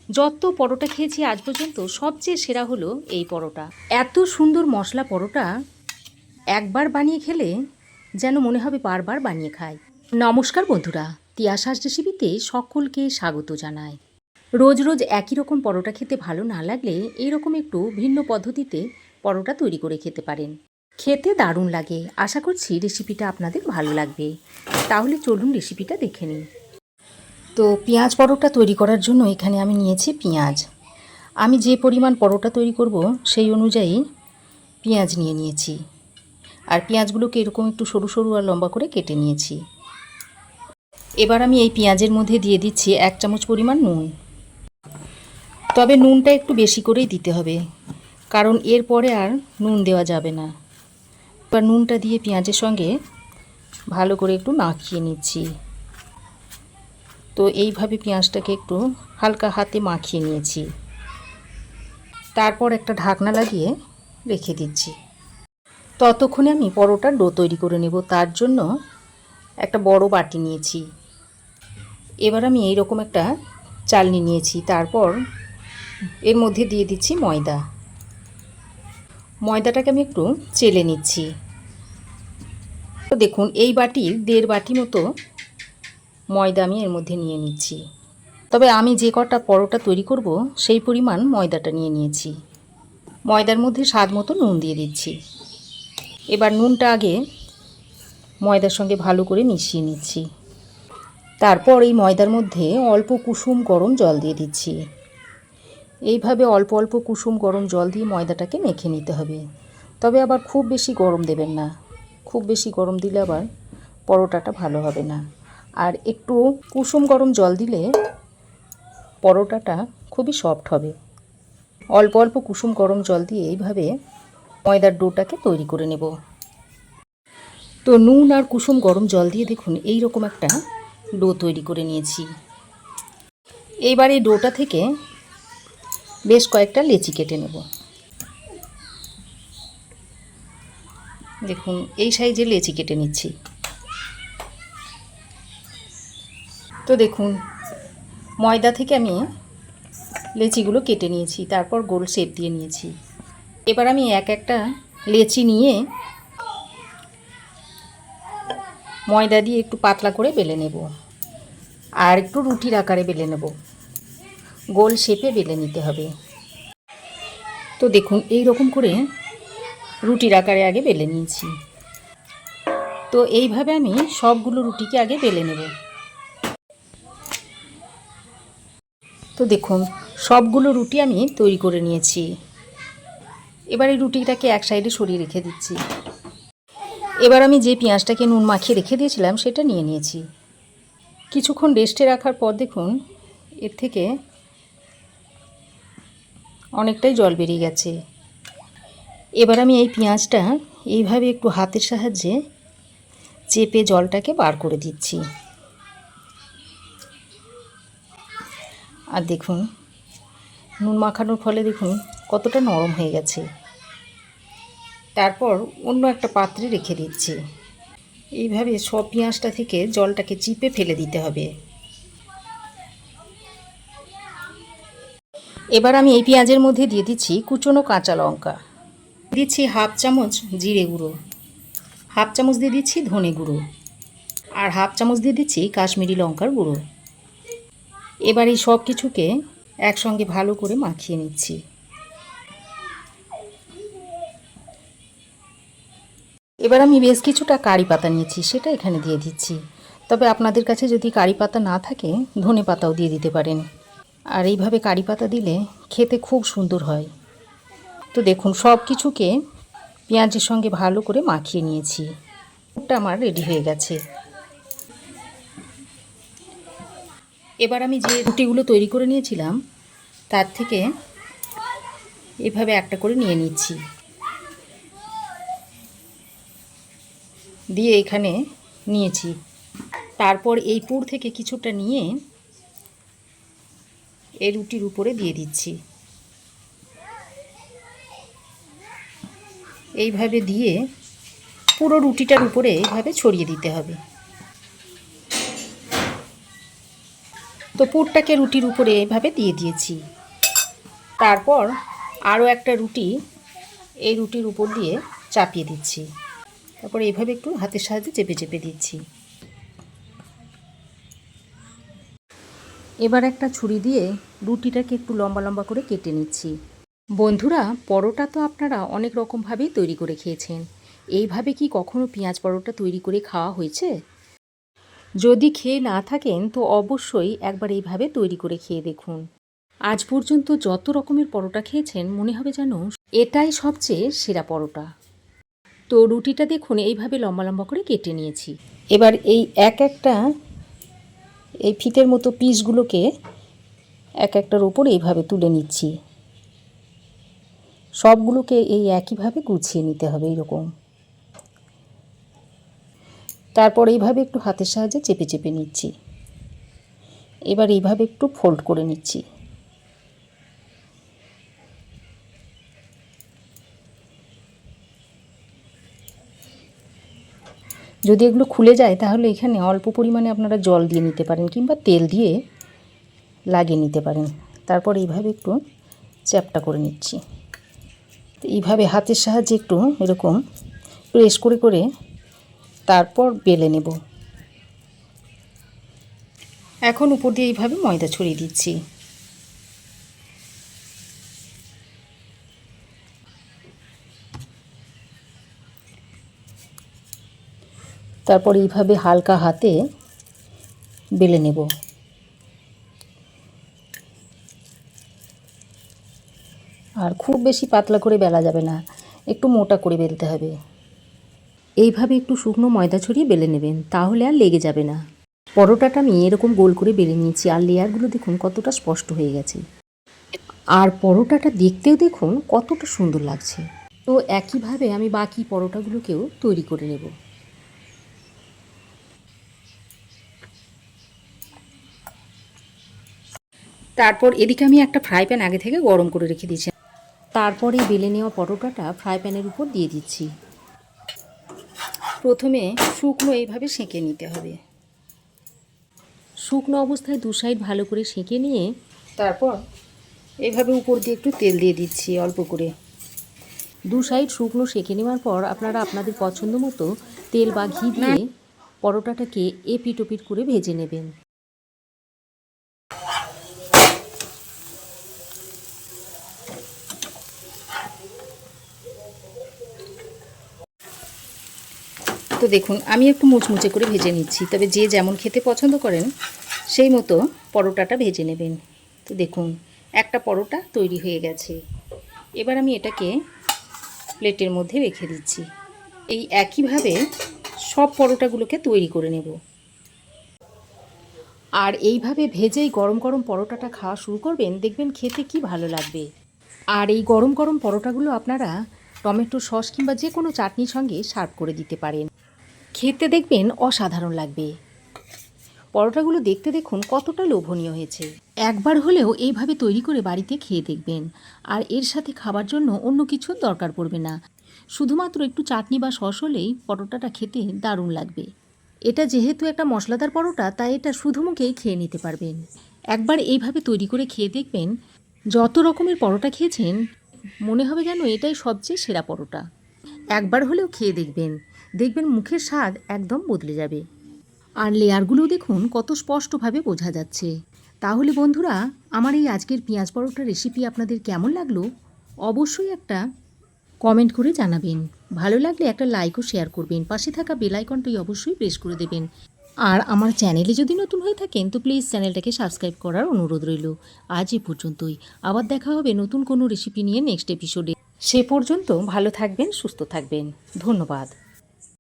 যত পরোটা খেয়েছি আজ পর্যন্ত সবচেয়ে সেরা হলো এই পরোটা। এত সুন্দর মশলা পরোটা একবার বানিয়ে খেলে যেন মনে হবে বারবার বানিয়ে খাই। নমস্কার বন্ধুরা, তিয়াসাস রেসিপিতে সকলকে স্বাগত জানাই। রোজ রোজ একই রকম পরোটা খেতে ভালো না লাগলে এইরকম একটু ভিন্ন পদ্ধতিতে পরোটা তৈরি করে খেতে পারেন। খেতে দারুণ লাগে। আশা করছি রেসিপিটা আপনাদের ভালো লাগবে। তাহলে চলুন রেসিপিটা দেখে নিন। তো পেঁয়াজ পরোটা তৈরি করার জন্য এখানে আমি নিয়েছি পেঁয়াজ। আমি যে পরিমাণ পরোটা তৈরি করব সেই অনুযায়ী পেঁয়াজ নিয়েছি। আর পেঁয়াজগুলোকে এরকম একটু সরু সরু আর লম্বা করে কেটে নিয়েছি। এবার আমি এই পেঁয়াজের মধ্যে দিয়ে দিচ্ছি 1 চামচ পরিমাণ নুন। তবে নুনটা একটু বেশি করেই দিতে হবে, কারণ এরপরে আর নুন দেওয়া যাবে না। এবার নুনটা দিয়ে পেঁয়াজের সঙ্গে ভালো করে একটু মাখিয়ে নিচ্ছি। তো এইভাবে পেঁয়াজটাকে একটু হালকা হাতে মাখিয়ে নিয়েছি। তারপর একটা ঢাকনা লাগিয়ে রেখে দিচ্ছি। ততক্ষণে আমি পরোটার ডো তৈরি করে নেব। তার জন্য একটা বড় বাটি নিয়েছি। এবার আমি এইরকম একটা চালনি নিয়েছি। তারপর এর মধ্যে দিয়ে দিচ্ছি ময়দা। ময়দাটাকে আমি একটু চেলে নিচ্ছি। তো দেখুন, এই বাটির 1.5 বাটি মতো ময়দা আমি এর মধ্যে নিয়ে নিচ্ছি। তবে আমি যে কটা পরোটা তৈরি করব সেই পরিমাণ ময়দাটা নিয়ে নিয়েছি। ময়দার মধ্যে স্বাদ মতো নুন দিয়ে দিচ্ছি। এবার নুনটা আগে ময়দার সঙ্গে ভালো করে মিশিয়ে নিচ্ছি। তারপর এই ময়দার মধ্যে অল্প কুসুম গরম জল দিয়ে দিচ্ছি। এইভাবে অল্প অল্প কুসুম গরম জল দিয়ে ময়দাটাকে মেখে নিতে হবে। তবে আবার খুব বেশি গরম দেবেন না। খুব বেশি গরম দিলে আবার পরোটাটা ভালো হবে না। আর একটু কুসুম গরম জল দিলে পরোটাটা খুবই সফট হবে। অল্প অল্প কুসুম গরম জল দিয়ে এইভাবে ময়দার ডোটাকে তৈরি করে নেব। তো নুন আর কুসুম গরম জল দিয়ে দেখুন এই রকম একটা ডো তৈরি করে নিয়েছি। এইবার এই ডোটা থেকে বেশ কয়েকটা লেচি কেটে নেব। দেখুন এই সাইজের লেচি কেটে নিচ্ছি। তো দেখুন ময়দা থেকে আমি লেচিগুলো কেটে নিয়েছি। তারপর গোল শেপ দিয়ে নিয়েছি। এবার আমি একটা লেচি নিয়ে ময়দা দিয়ে একটু পাতলা করে বেলে নেব। আর একটু রুটির আকারে বেলে নেব। গোল শেপে বেলে নিতে হবে। তো দেখুন এই রকম করে রুটির আকারে আগে বেলে নিয়েছি। তো এইভাবে আমি সবগুলো রুটিকে আগে বেলে নেব। তো দেখুন সবগুলো রুটি আমি তৈরি করে নিয়েছি। এবার এই রুটিটাকে এক সাইডে সরিয়ে রেখে দিচ্ছি। এবার আমি যে পেঁয়াজটাকে নুন মাখিয়ে রেখে দিয়েছিলাম সেটা নিয়ে নিয়েছি। কিছুক্ষণ রেস্টে রাখার পর দেখুন এর থেকে অনেকটাই জল বেরিয়ে গেছে। এবার আমি এই পেঁয়াজটা এইভাবে একটু হাতের সাহায্যে চেপে জলটাকে বার করে দিচ্ছি। আর দেখুন নুন মাখানোর ফলে দেখুন কতটা নরম হয়ে গেছে। তারপর অন্য একটা পাত্রে রেখে দিচ্ছি। এইভাবে সব পেঁয়াজটা থেকে জলটাকে চিপে ফেলে দিতে হবে। এবার আমি এই পেঁয়াজের মধ্যে দিয়ে দিচ্ছি কুচনো কাঁচা লঙ্কা, দিচ্ছি 1/2 চামচ জিরে গুঁড়ো, 1/2 চামচ দিয়ে দিচ্ছি ধনে গুঁড়ো, আর 1/2 চামচ দিয়ে দিচ্ছি কাশ্মীরি লঙ্কার গুঁড়ো। এবার এই সব কিছুকে একসঙ্গে ভালো করে মাখিয়ে নিচ্ছি। এবার আমি বেশ কিছুটা কারি পাতা নিয়েছি, সেটা এখানে দিয়ে দিচ্ছি। তবে আপনাদের কাছে যদি কারি পাতা না থাকে ধনে পাতাও দিয়ে দিতে পারেন। আর এইভাবে কারি পাতা দিলে খেতে খুব সুন্দর হয়। তো দেখুন সব কিছুকে পেঁয়াজের সঙ্গে ভালো করে মাখিয়ে নিয়েছি। পুরটা আমার রেডি হয়ে গেছে। এবার আমি যে রুটিগুলো তৈরি করে নিয়েছিলাম তার থেকে এভাবে একটা করে নিয়ে নিচ্ছি, দিয়ে এখানে নিয়েছি। তারপর এই পুর থেকে কিছুটা নিয়ে এই রুটির উপরে দিয়ে দিচ্ছি। এইভাবে দিয়ে পুরো রুটিটার উপরে এইভাবে ছড়িয়ে দিতে হবে। তো পুরটাকে রুটির উপরে এভাবে দিয়ে দিয়েছি। তারপর আরও একটা রুটি এই রুটির উপর দিয়ে চাপিয়ে দিচ্ছি। তারপর এইভাবে একটু হাতের সাহায্যে চেপে চেপে দিচ্ছি। এবার একটা ছুরি দিয়ে রুটিটাকে একটু লম্বা লম্বা করে কেটে নিচ্ছি। বন্ধুরা, পরোটা তো আপনারা অনেক রকমভাবেই তৈরি করে খেয়েছেন। এইভাবে কি কখনো পেঁয়াজ পরোটা তৈরি করে খাওয়া হয়েছে? যদি খেয়ে না থাকেন তো অবশ্যই একবার এইভাবে তৈরি করে খেয়ে দেখুন। আজ পর্যন্ত যত রকমের পরোটা খেয়েছেন মনে হবে যেন এটাই সবচেয়ে সেরা পরোটা। তো রুটিটা দেখুন এইভাবে লম্বা লম্বা করে কেটে নিয়েছি। এবার এই একটা এই ফিতের মতো পিসগুলোকে একটার ওপর এইভাবে তুলে নিচ্ছি। সবগুলোকে এই একইভাবে গুছিয়ে নিতে হবে এইরকম। তারপর এইভাবে একটু হাতের সাহায্যে চেপে চেপে নিচ্ছি। এবার এইভাবে একটু ফোল্ড করে নিচ্ছি। যদি এগুলো খুলে যায় তাহলে এখানে অল্প পরিমাণে আপনারা জল দিয়ে নিতে পারেন কিংবা তেল দিয়ে লাগিয়ে নিতে পারেন। তারপর এইভাবে একটু চ্যাপটা করে নিচ্ছি। এইভাবে হাতের সাহায্যে একটু এরকম প্রেস করে করে তারপর বেলে নেব। এখন উপর দিয়ে এইভাবে ময়দা ছড়িয়ে দিচ্ছি। তারপর এইভাবে হালকা হাতে বেলে নেব। আর খুব বেশি পাতলা করে বেলা যাবে না, একটু মোটা করে বেলতে হবে। এইভাবে একটু শুকনো ময়দা ছড়িয়ে বেলে নেবেন, তাহলে আর লেগে যাবে না। পরোটাটা আমি এরকম গোল করে বেলে নিয়েছি, আর লেয়ারগুলো দেখুন কতটা স্পষ্ট হয়ে গেছে। আর পরোটাটা দেখতেও দেখুন কতটা সুন্দর লাগছে। তো একইভাবে আমি বাকি পরোটাগুলোকেও তৈরি করে নেব। তারপর এদিকে আমি একটা ফ্রাই প্যান আগে থেকে গরম করে রেখে দিয়েছি। তারপরে বেলে নেওয়া পরোটাটা ফ্রাই প্যানের উপর দিয়ে দিচ্ছি। প্রথমে শুকনো এইভাবে সেঁকে নিতে হবে। শুকনো অবস্থায় দু সাইড ভালো করে সেঁকে নিয়ে তারপর এইভাবে উপর দিয়ে একটু তেল দিয়ে দিচ্ছি অল্প করে। দু সাইড শুকনো সেঁকে নেওয়ার পর আপনারা আপনাদের পছন্দ মতো তেল বা ঘি দিয়ে পরোটাটাকে এপিট ওপিট করে ভেজে নেবেন। তো দেখুন আমি একটু মুচমুচে করে ভেজে নিচ্ছি, তবে যে যেমন খেতে পছন্দ করেন সেই মতো পরোটাটা ভেজে নেবেন। তো দেখুন একটা পরোটা তৈরি হয়ে গেছে। এবার আমি এটাকে প্লেটের মধ্যে রেখে দিচ্ছি। এই একইভাবে সব পরোটাগুলোকে তৈরি করে নেব। আর এইভাবে ভেজেই গরম গরম পরোটাটা খাওয়া শুরু করবেন, দেখবেন খেতে কি ভালো লাগবে। আর এই গরম গরম পরোটাগুলো আপনারা টমেটো সস কিংবা যে কোনো চাটনির সঙ্গে সার্ভ করে দিতে পারেন। খেতে দেখবেন অসাধারণ লাগবে। পরোটাগুলো দেখতে দেখুন কতটা লোভনীয় হয়েছে। একবার হলেও এইভাবে তৈরি করে বাড়িতে খেয়ে দেখবেন। আর এর সাথে খাবার জন্য অন্য কিছুর দরকার পড়বে না, শুধুমাত্র একটু চাটনি বা সস হলেই পরোটাটা খেতে দারুণ লাগবে। এটা যেহেতু একটা মশলাদার পরোটা, তাই এটা শুধু মুখেই খেয়ে নিতে পারবেন। একবার এইভাবে তৈরি করে খেয়ে দেখবেন, যত রকমের পরোটা খেয়েছেন মনে হবে যেন এটাই সবচেয়ে সেরা পরোটা। একবার হলেও খেয়ে দেখবেন, দেখবেন মুখের স্বাদ একদম বদলে যাবে। আর লেয়ারগুলো দেখুন কত স্পষ্টভাবে বোঝা যাচ্ছে। তাহলে বন্ধুরা, আমার এই আজকের পেঁয়াজ পরোটা রেসিপি আপনাদের কেমন লাগলো অবশ্যই একটা কমেন্ট করে জানাবেন। ভালো লাগলে একটা লাইক ও শেয়ার করবেন। পাশে থাকা বেল আইকনটাই অবশ্যই প্রেস করে দেবেন। আর আমার চ্যানেলে যদি নতুন হয়ে থাকেন তো প্লিজ চ্যানেলটাকে সাবস্ক্রাইব করার অনুরোধ রইল। আজ এ পর্যন্তই। আবার দেখা হবে নতুন কোনো রেসিপি নিয়ে নেক্সট এপিসোডে। সে পর্যন্ত ভালো থাকবেন, সুস্থ থাকবেন। ধন্যবাদ।